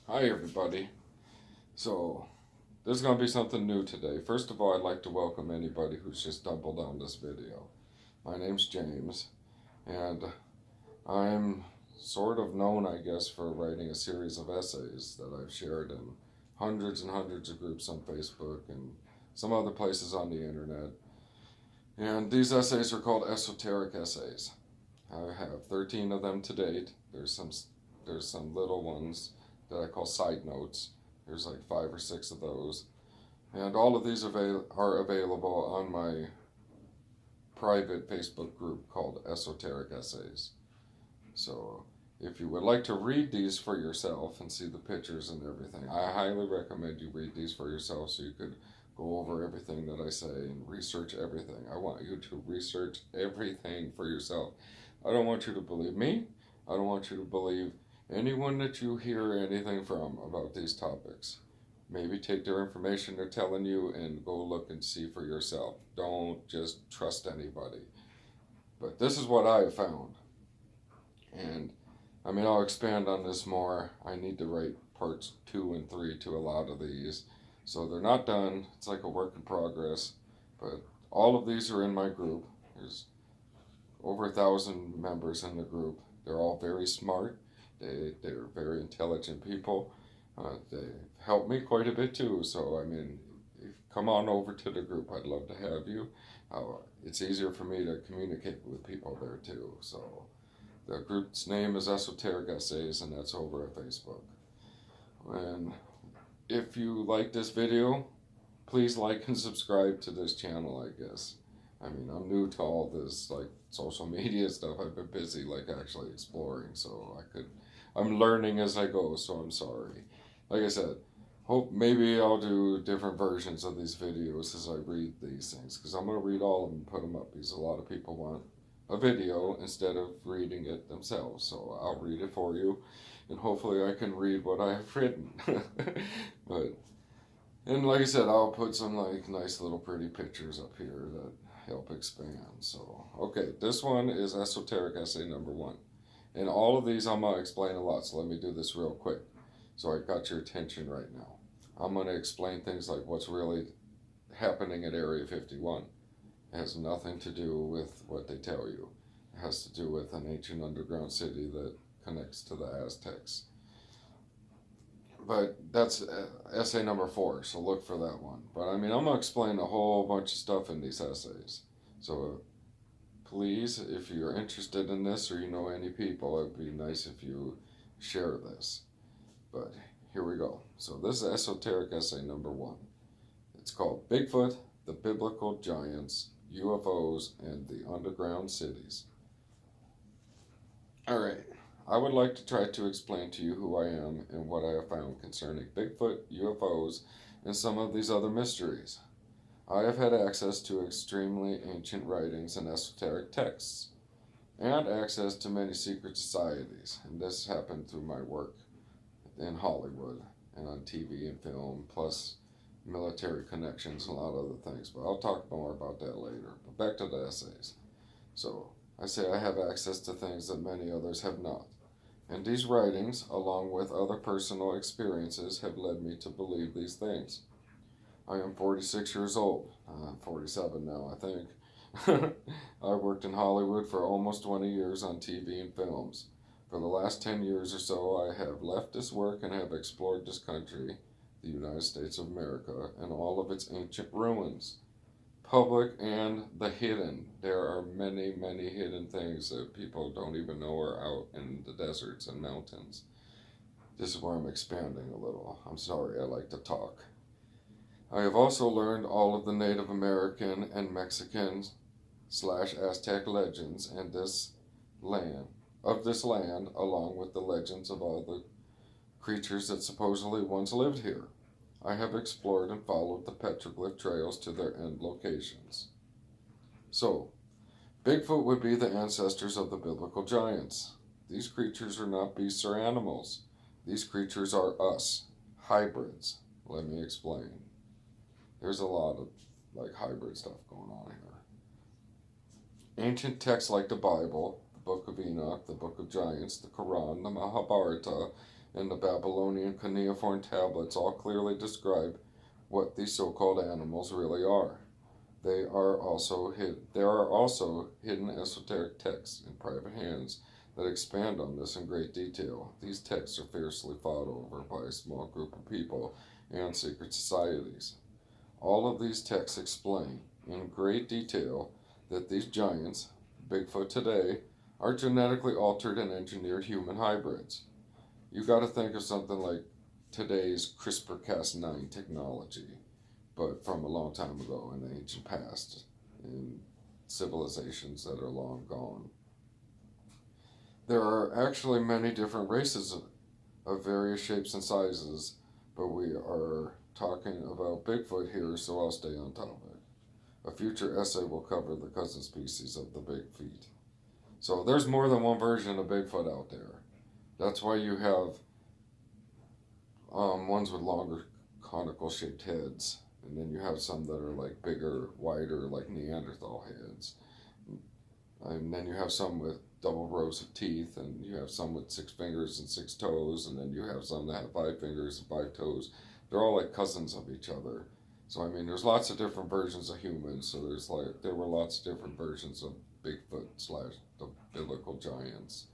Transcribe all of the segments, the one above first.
Hi everybody. So, there's going to be something new today. First of all, I'd like to welcome anybody who's just stumbled on this video. My name's James, and I'm sort of known, I guess, for writing a series of essays that I've shared in hundreds and hundreds of groups on Facebook and some other places on the internet. And these essays are called Esoteric Essays. I have 13 of them to date. There's some little ones that I call side notes. There's like 5 or 6 of those. And all of these are available on my private Facebook group called Esoteric Essays. So if you would like to read these for yourself and see the pictures and everything, I highly recommend you read these for yourself so you could go over everything that I say and research everything. I want you to research everything for yourself. I don't want you to believe me. I don't want you to believe anyone that you hear anything from about these topics. Maybe take their information they're telling you and go look and see for yourself. Don't just trust anybody. But this is what I have found. And I mean, I'll expand on this more. I need to write parts 2 and 3 to a lot of these. So they're not done. It's like a work in progress. But all of these are in my group. There's over 1,000 members in the group. They're all very smart. They're very intelligent people. They help me quite a bit too. So, I mean, come on over to the group. I'd love to have you. It's easier for me to communicate with people there too. So, the group's name is Esoteric Essays, and that's over at Facebook. And if you like this video, please like and subscribe to this channel, I guess. I mean, I'm new to all this, like, social media stuff. I've been busy, like, actually exploring, so I'm learning as I go, so I'm sorry. Like I said, hope maybe I'll do different versions of these videos as I read these things, because I'm going to read all of them and put them up, because a lot of people want a video instead of reading it themselves, so I'll read it for you, and hopefully I can read what I have written. And like I said, I'll put some like nice little pretty pictures up here that help expand. So, okay, this one is Esoteric Essay number 1. And all of these I'm going to explain a lot, so let me do this real quick. So I got your attention right now. I'm going to explain things like what's really happening at Area 51. It has nothing to do with what they tell you. It has to do with an ancient underground city that connects to the Aztecs. But that's essay number 4, so look for that one. But I mean, I'm going to explain a whole bunch of stuff in these essays. So please, if you're interested in this or you know any people, it'd be nice if you share this. But here we go. So this is Esoteric Essay number 1. It's called Bigfoot, the Biblical Giants, UFOs, and the Underground Cities. Alright. I would like to try to explain to you who I am and what I have found concerning Bigfoot, UFOs, and some of these other mysteries. I have had access to extremely ancient writings and esoteric texts, and access to many secret societies, and this happened through my work in Hollywood and on TV and film, plus military connections and a lot of other things, but I'll talk more about that later. But back to the essays. So, I say I have access to things that many others have not. And these writings, along with other personal experiences, have led me to believe these things. I am 46 years old. 47 now, I think. I worked in Hollywood for almost 20 years on TV and films. For the last 10 years or so, I have left this work and have explored this country, the United States of America, and all of its ancient ruins. Public and the hidden. There are many, many hidden things that people don't even know are out in the deserts and mountains. This is where I'm expanding a little. I'm sorry, I like to talk. I have also learned all of the Native American and Mexican / Aztec legends and this land, along with the legends of all the creatures that supposedly once lived here. I have explored and followed the petroglyph trails to their end locations. So, Bigfoot would be the ancestors of the biblical giants. These creatures are not beasts or animals. These creatures are us, hybrids. Let me explain. There's a lot of like hybrid stuff going on here. Ancient texts like the Bible, the Book of Enoch, the Book of Giants, the Quran, the Mahabharata, and the Babylonian cuneiform tablets all clearly describe what these so-called animals really are. There are also hidden esoteric texts in private hands that expand on this in great detail. These texts are fiercely fought over by a small group of people and secret societies. All of these texts explain in great detail that these giants, Bigfoot today, are genetically altered and engineered human hybrids. You got to think of something like today's CRISPR-Cas9 technology, but from a long time ago in the ancient past, in civilizations that are long gone. There are actually many different races of various shapes and sizes, but we are talking about Bigfoot here, so I'll stay on topic. A future essay will cover the cousin species of the big feet. So there's more than one version of Bigfoot out there. That's why you have ones with longer conical shaped heads, and then you have some that are like bigger, wider, like Neanderthal heads. And then you have some with double rows of teeth, and you have some with 6 fingers and 6 toes, and then you have some that have 5 fingers and 5 toes. They're all like cousins of each other. So I mean, there's lots of different versions of humans. So there were lots of different versions of Bigfoot / the biblical giants.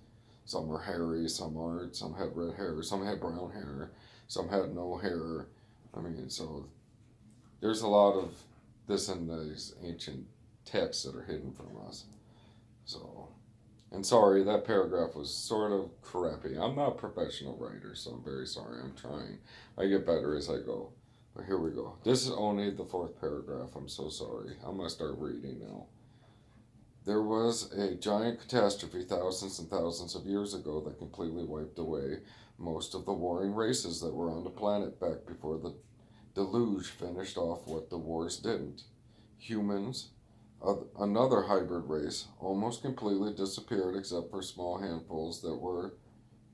Some were hairy, some aren't. Some had red hair, some had brown hair, some had no hair. I mean, so there's a lot of this in these ancient texts that are hidden from us. So, and sorry, that paragraph was sort of crappy. I'm not a professional writer, so I'm very sorry. I'm trying. I get better as I go. But here we go. This is only the 4th paragraph. I'm so sorry. I'm going to start reading now. There was a giant catastrophe thousands and thousands of years ago that completely wiped away most of the warring races that were on the planet back before the deluge finished off what the wars didn't. Humans, another hybrid race, almost completely disappeared except for small handfuls that were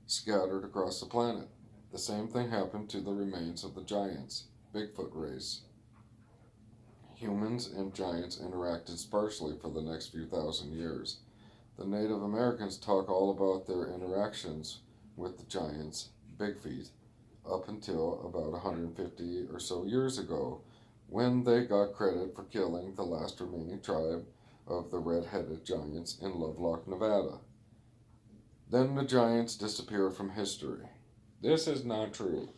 scattered across the planet. The same thing happened to the remains of the giants, Bigfoot race. Humans and giants interacted sparsely for the next few thousand years. The Native Americans talk all about their interactions with the giants, Bigfeet, up until about 150 or so years ago, when they got credit for killing the last remaining tribe of the red-headed giants in Lovelock, Nevada. Then the giants disappeared from history. This is not true.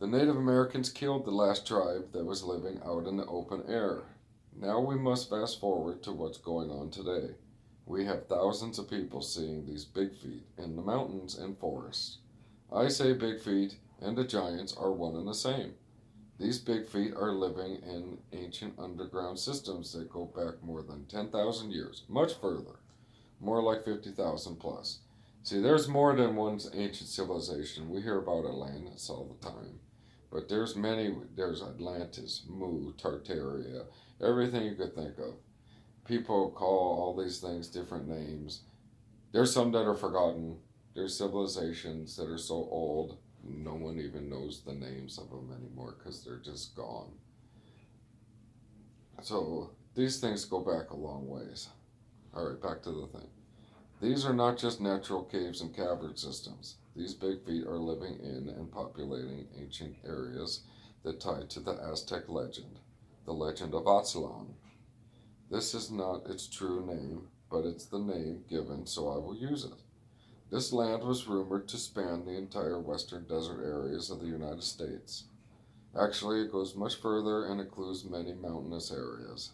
The Native Americans killed the last tribe that was living out in the open air. Now we must fast forward to what's going on today. We have thousands of people seeing these big feet in the mountains and forests. I say big feet and the giants are one and the same. These big feet are living in ancient underground systems that go back more than 10,000 years, much further, more like 50,000 plus. See, there's more than one ancient civilization. We hear about Atlantis all the time. But there's Atlantis, Mu, Tartaria, everything you could think of. People call all these things different names. There's some that are forgotten. There's civilizations that are so old, no one even knows the names of them anymore because they're just gone. So these things go back a long ways. All right, back to the thing. These are not just natural caves and cavern systems. These big feet are living in and populating ancient areas that tie to the Aztec legend, the legend of AZTLAN. This is not its true name, but it's the name given, so I will use it. This land was rumored to span the entire western desert areas of the United States. Actually, it goes much further and includes many mountainous areas.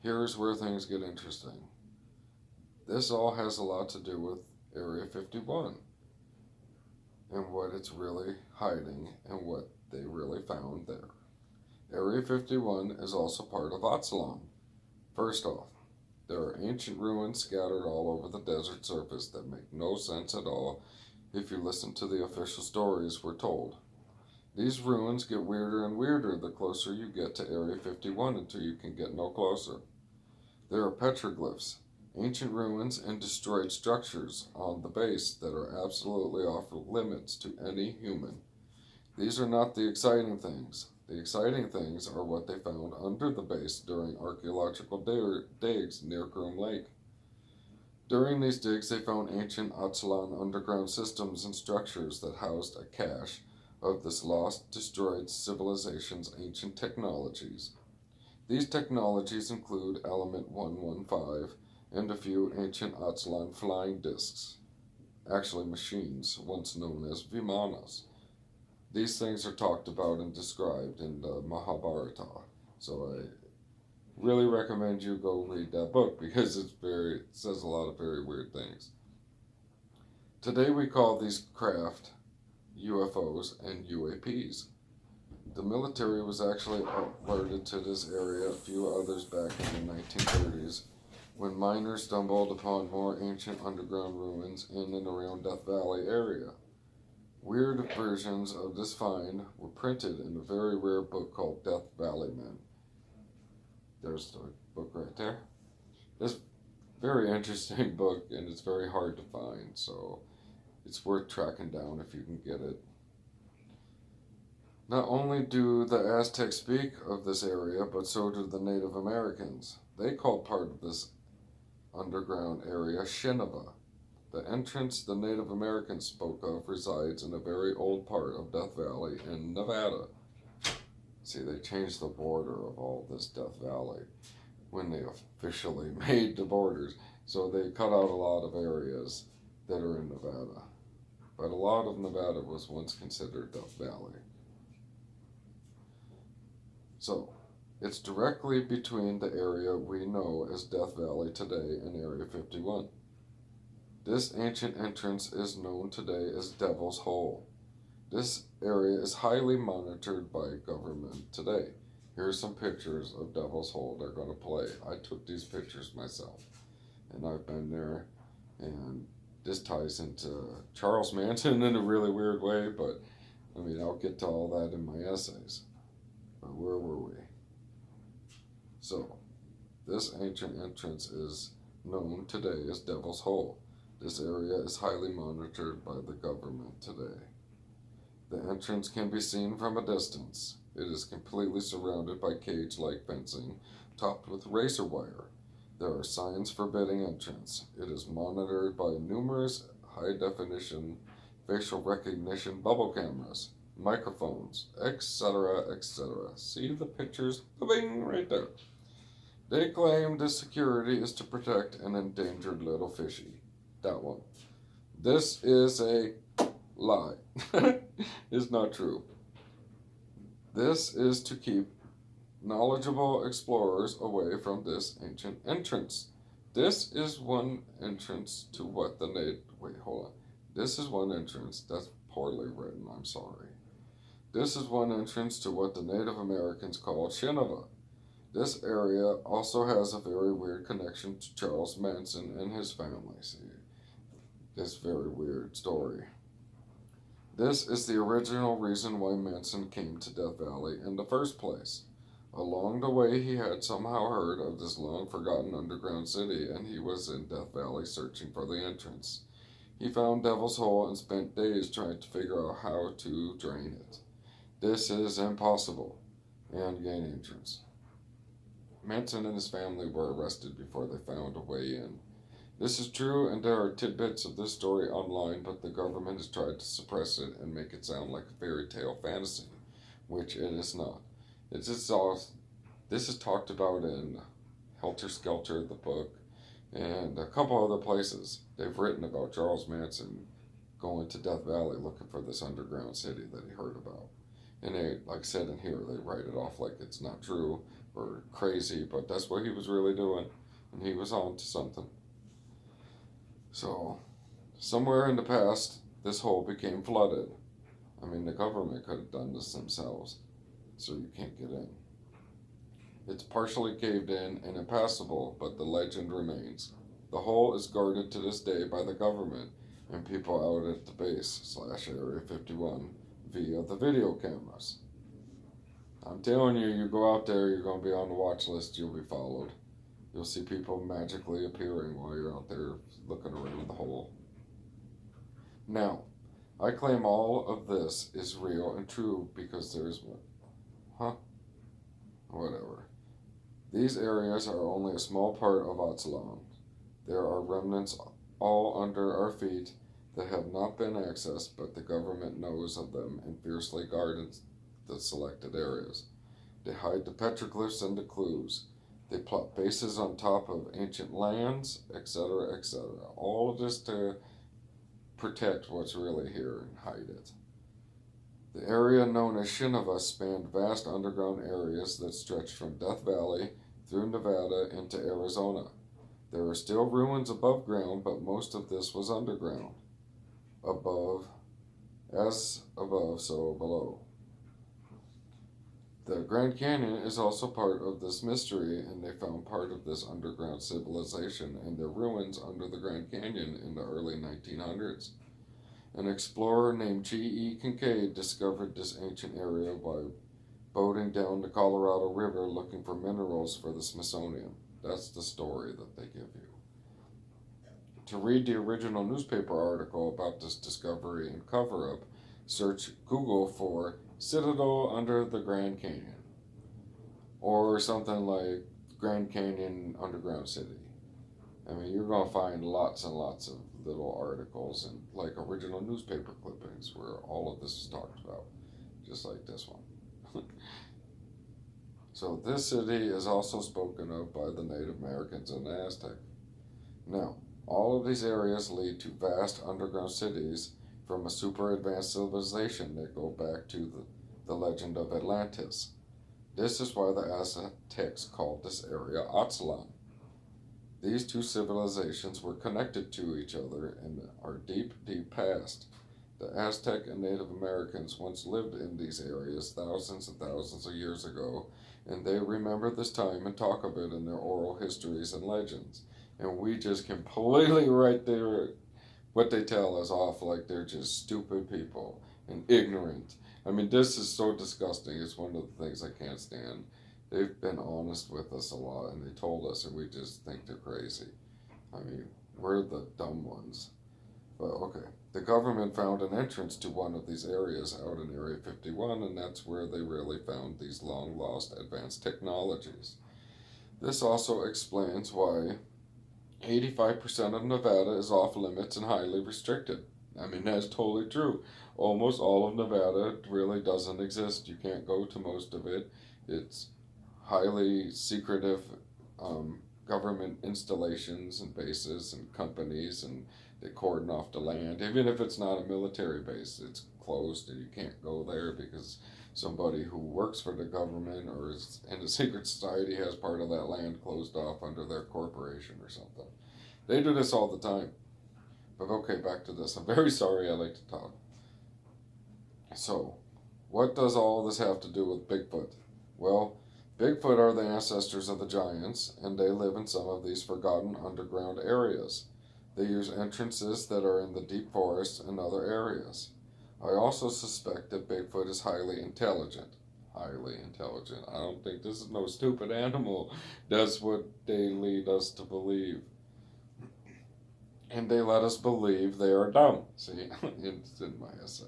Here's where things get interesting. This all has a lot to do with Area 51 and what it's really hiding and what they really found there. Area 51 is also part of AZTLAN. First off, there are ancient ruins scattered all over the desert surface that make no sense at all if you listen to the official stories we're told. These ruins get weirder and weirder the closer you get to Area 51 until you can get no closer. There are petroglyphs, ancient ruins, and destroyed structures on the base that are absolutely off limits to any human. These are not the exciting things. The exciting things are what they found under the base during archaeological digs near Groom Lake. During these digs, they found ancient AZTECAN underground systems and structures that housed a cache of this lost, destroyed civilization's ancient technologies. These technologies include Element 115 and a few ancient AZTLAN flying discs, actually machines once known as Vimanas. These things are talked about and described in the Mahabharata, so I really recommend you go read that book because it says a lot of very weird things. Today we call these craft UFOs and UAPs. The military was actually alerted to this area, a few others back in the 1930s, when miners stumbled upon more ancient underground ruins in and around Death Valley area. Weird versions of this find were printed in a very rare book called Death Valley Men. There's the book right there. It's a very interesting book, and it's very hard to find, so it's worth tracking down if you can get it. Not only do the Aztecs speak of this area, but so do the Native Americans. They called part of this underground area Shinava. The entrance the Native Americans spoke of resides in a very old part of Death Valley in Nevada. See, they changed the border of all this Death Valley when they officially made the borders. So they cut out a lot of areas that are in Nevada. But a lot of Nevada was once considered Death Valley. So, it's directly between the area we know as Death Valley today and Area 51. This ancient entrance is known today as Devil's Hole. This area is highly monitored by government today. Here's some pictures of Devil's Hole they're going to play. I took these pictures myself, and I've been there, and this ties into Charles Manson in a really weird way, but I mean, I'll get to all that in my essays. But where were we? So, this ancient entrance is known today as Devil's Hole. This area is highly monitored by the government today. The entrance can be seen from a distance. It is completely surrounded by cage-like fencing, topped with razor wire. There are signs forbidding entrance. It is monitored by numerous high-definition facial recognition bubble cameras, microphones, etc., etc. See the pictures? Bing, right there. They claim this security is to protect an endangered little fishy. That one. This is a lie. It's not true. This is to keep knowledgeable explorers away from this ancient entrance. This is one entrance to what the native... Wait, hold on. This is one entrance. That's poorly written. I'm sorry. This is one entrance to what the Native Americans called Shinava. This area also has a very weird connection to Charles Manson and his family. See, this very weird story. This is the original reason why Manson came to Death Valley in the first place. Along the way, he had somehow heard of this long-forgotten underground city, and he was in Death Valley searching for the entrance. He found Devil's Hole and spent days trying to figure out how to drain it. This is impossible, and gain entrance. Manson and his family were arrested before they found a way in. This is true, and there are tidbits of this story online, but the government has tried to suppress it and make it sound like a fairy tale fantasy, which it is not. This is talked about in Helter Skelter, the book, and a couple other places. They've written about Charles Manson going to Death Valley looking for this underground city that he heard about. And they, like I said in here, they write it off like it's not true or crazy, but that's what he was really doing, and he was on to something. So, somewhere in the past, this hole became flooded. I mean, the government could have done this themselves, so you can't get in. It's partially caved in and impassable, but the legend remains. The hole is guarded to this day by the government and people out at the base / Area 51 via the video cameras. I'm telling you, you go out there, you're going to be on the watch list, you'll be followed. You'll see people magically appearing while you're out there looking around the hole. Now, I claim all of this is real and true because there's... Whatever. These areas are only a small part of AZTLAN. There are remnants all under our feet that have not been accessed, but the government knows of them and fiercely guards the selected areas. They hide the petroglyphs and the clues. They plot bases on top of ancient lands, etc., etc. All of this to protect what's really here and hide it. The area known as Shinava spanned vast underground areas that stretched from Death Valley through Nevada into Arizona. There are still ruins above ground, but most of this was underground. Above, as above, so below. The Grand Canyon is also part of this mystery, and they found part of this underground civilization and their ruins under the Grand Canyon in the early 1900s. An explorer named G.E. Kincaid discovered this ancient area by boating down the Colorado River looking for minerals for the Smithsonian. That's the story that they give you. To read the original newspaper article about this discovery and cover-up, search Google for Citadel under the Grand Canyon, or something like Grand Canyon Underground City. I mean, you're going to find lots and lots of little articles and like original newspaper clippings where all of this is talked about, just like this one. So this city is also spoken of by the Native Americans and the Aztec. Now, all of these areas lead to vast underground cities from a super advanced civilization that go back to the legend of Atlantis. This is why the Aztecs called this area AZTLAN. These two civilizations were connected to each other in our deep, deep past. The Aztec and Native Americans once lived in these areas thousands and thousands of years ago, and they remember this time and talk of it in their oral histories and legends. And we just completely write what they tell us off like they're just stupid people and ignorant. I mean, this is so disgusting. It's one of the things I can't stand. They've been honest with us a lot, and they told us, and we just think they're crazy. I mean, we're the dumb ones. But okay, the government found an entrance to one of these areas out in Area 51, and that's where they really found these long-lost advanced technologies. This also explains why 85% of Nevada is off limits and highly restricted. I mean, that's totally true. Almost all of Nevada really doesn't exist. You can't go to most of it. It's highly secretive government installations and bases and companies, and they cordon off the land. Even if it's not a military base, it's closed and you can't go there because somebody who works for the government or is in a secret society has part of that land closed off under their corporation or something. They do this all the time. But okay, back to this. I'm very sorry I like to talk. So, what does all this have to do with Bigfoot? Well, Bigfoot are the ancestors of the giants, and they live in some of these forgotten underground areas. They use entrances that are in the deep forests and other areas. I also suspect that Bigfoot is highly intelligent. Highly intelligent. I don't think this is no stupid animal. That's what they lead us to believe. And they let us believe they are dumb. See, it's in my essay.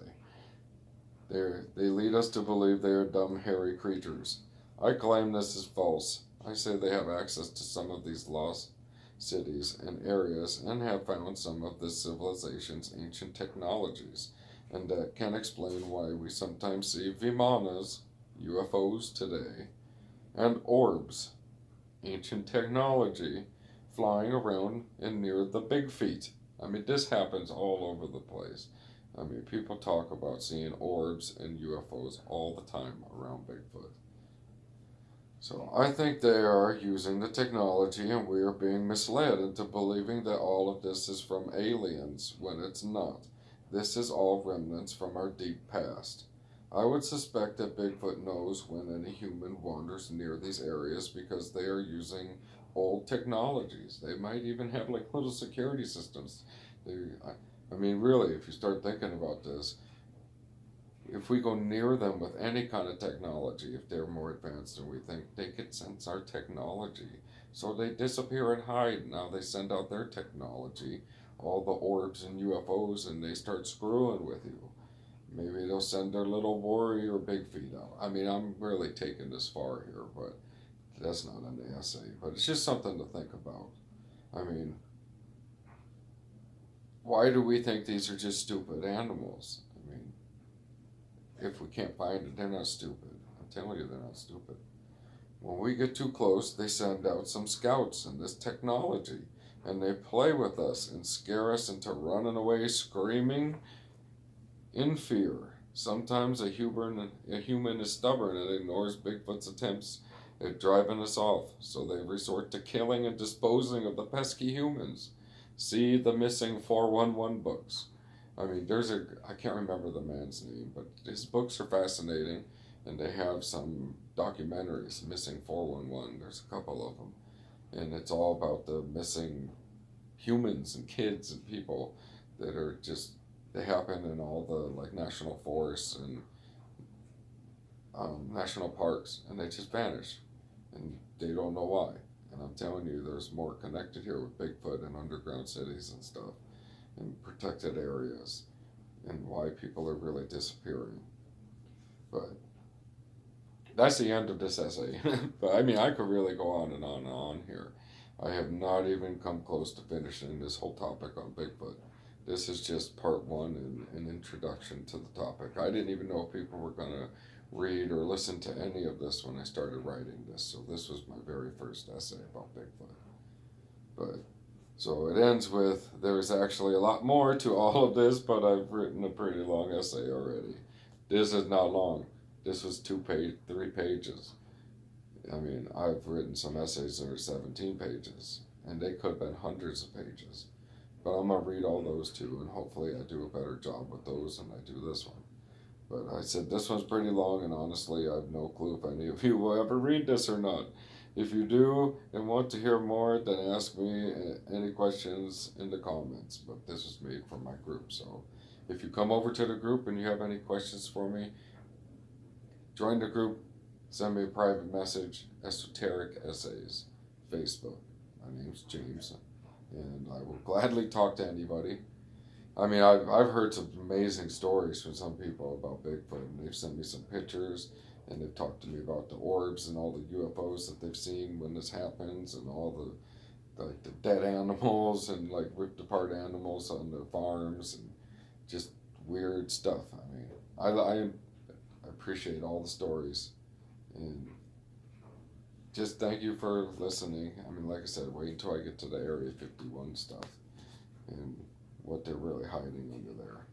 They lead us to believe they are dumb, hairy creatures. I claim this is false. I say they have access to some of these lost cities and areas and have found some of this civilization's ancient technologies, and that can explain why we sometimes see Vimanas, UFOs today, and orbs, ancient technology, flying around and near the big feet. I mean, this happens all over the place. I mean, people talk about seeing orbs and UFOs all the time around Bigfoot. So I think they are using the technology, and we are being misled into believing that all of this is from aliens when it's not. This is all remnants from our deep past. I would suspect that Bigfoot knows when any human wanders near these areas because they are using old technologies. They might even have like little security systems. I mean, really, if you start thinking about this, if we go near them with any kind of technology, if they're more advanced than we think, they could sense our technology. So they disappear and hide. Now they send out their technology, all the orbs and UFOs, and they start screwing with you. Maybe they'll send their little warrior big feet out. I mean, I'm really taking this far here, but that's not in the essay. But it's just something to think about. I mean, why do we think these are just stupid animals? I mean, if we can't find it, they're not stupid. I'm telling you, they're not stupid. When we get too close, they send out some scouts and this technology, and they play with us and scare us into running away screaming in fear. Sometimes a human is stubborn and ignores Bigfoot's attempts at driving us off, so they resort to killing and disposing of the pesky humans. See the missing 411 books. I mean, I can't remember the man's name, but his books are fascinating, and they have some documentaries, Missing 411. There's a couple of them, and it's all about the missing humans and kids and people that are just, they happen in all the like national forests and national parks, and they just vanish, and they don't know why. And I'm telling you, there's more connected here with Bigfoot and underground cities and stuff, and protected areas, and why people are really disappearing. But that's the end of this essay. But I mean, I could really go on and on and on here. I have not even come close to finishing this whole topic on Bigfoot. This is just part one and an introduction to the topic. I didn't even know if people were going to read or listen to any of this when I started writing this. So this was my very first essay about Bigfoot. But so it ends with, there's actually a lot more to all of this, but I've written a pretty long essay already. This is not long. This was 3 pages. I mean, I've written some essays that are 17 pages, and they could have been hundreds of pages. But I'm going to read all those too, and hopefully I do a better job with those than I do this one. But I said this one's pretty long, and honestly, I have no clue if any of you will ever read this or not. If you do and want to hear more, then ask me any questions in the comments. But this was made for my group, so if you come over to the group and you have any questions for me, join the group, send me a private message, Esoteric Essays, Facebook. My name's James, and I will gladly talk to anybody. I mean, I've heard some amazing stories from some people about Bigfoot, and they've sent me some pictures, and they've talked to me about the orbs and all the UFOs that they've seen when this happens, and all the dead animals and like ripped apart animals on the farms, and just weird stuff. I mean, I appreciate all the stories, and just thank you for listening. I mean, like I said, wait until I get to the Area 51 stuff and what they're really hiding under there.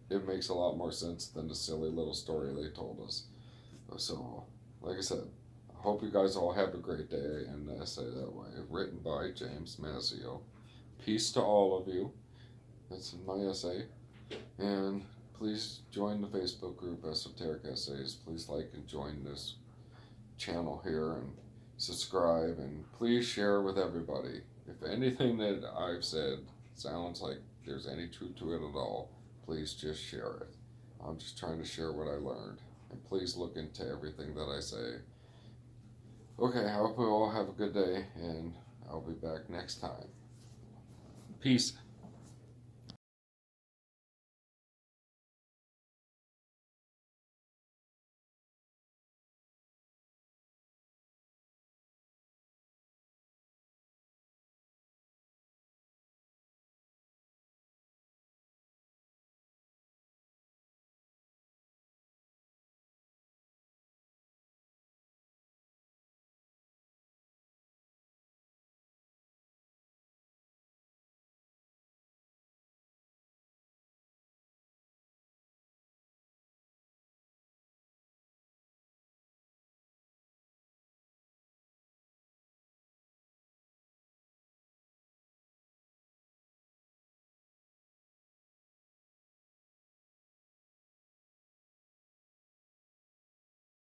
It makes a lot more sense than the silly little story they told us. So, like I said, I hope you guys all have a great day, and the essay that way, written by James Mazio. Peace to all of you. That's my essay. And please join the Facebook group, Esoteric Essays. Please like and join this channel here, and subscribe, and please share with everybody. If anything that I've said sounds like there's any truth to it at all, please just share it. I'm just trying to share what I learned. And please look into everything that I say. Okay, I hope you all have a good day, and I'll be back next time. Peace.